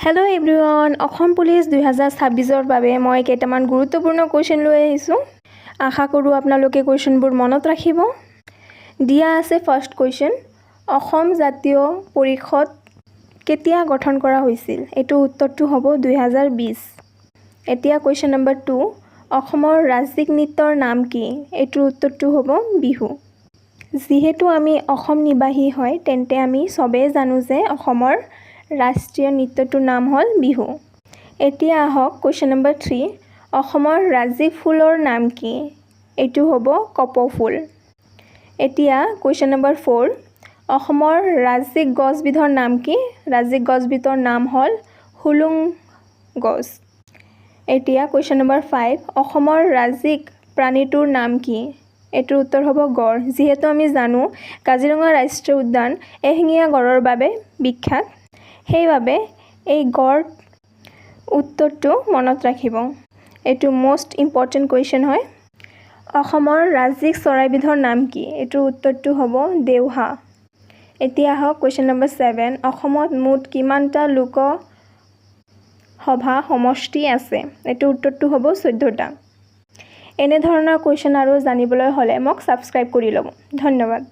hello' everyone Assam police 2026ৰ বাবে মই কেইটামান গুৰুত্বপূৰ্ণ কুৱেশ্যন লৈ আহিছোঁ আশা কৰোঁ আপোনালোকে কুৱেশ্যনবোৰ মনত ৰাখিব দিয়া আছে ফাৰ্ষ্ট কুৱেশ্যন অসম জাতীয় পৰিষদ কেতিয়া গঠন কৰা হৈছিল এটো উত্তৰটো হ'ব 2020 এতিয়া কুৱেশ্যন নম্বৰ 2 অসমৰ ৰাজ্যিক নৃত্যৰ নাম কি এটোৰ উত্তৰটো হ'ব বিহু যেহেতু আমি অসম নিবাসী হয় তেন্তে আমি সবেই জানো যে অসমৰ ৰাষ্ট্ৰীয় নৃত্যটোৰ নাম হ'ল বিহু এতিয়া আহক কুৱেশ্যন নম্বৰ 3 অসমৰ ৰাজ্যিক ফুলৰ নাম কি এটো হ'ব কপৌফুল এতিয়া কুৱেশ্যন নম্বৰ 4 অসমৰ ৰাজ্যিক গছবিধৰ নাম কি ৰাজ্যিক গছবিধৰ নাম হ'ল হুলুং গছ এতিয়া কুৱেশ্যন নম্বৰ 5 অসমৰ ৰাজ্যিক প্ৰাণীটোৰ নাম কি এটোৰ উত্তৰ হ'ব গড় যেহেতু আমি জানো কাজিৰঙা ৰাষ্ট্ৰীয় উদ্যান এশিঙীয়া গড়ৰ বাবে বিখ্যাত সেইবাবে এই গড় উত্তৰটো মনত ৰাখিব এটো মোস্ট ইম্পৰ্টেন্ট কুৱেশ্যন হয় অসমৰ ৰাজ্যিক চৰাইবিধৰ নাম কি এটোৰ উত্তৰটো হ'ব দেওহা এতিয়া আহক কুৱেশ্যন নম্বৰ 7 অসমত মুঠ কিমানটা লোক সভা সমষ্টি আছে এটোৰ উত্তৰটো হ'ব 14টা এনে ধৰণৰ কুৱেশ্যন আৰু জানিবলৈ হলে মোক সাবস্ক্ৰাইব কৰি ল'ব ধন্যবাদ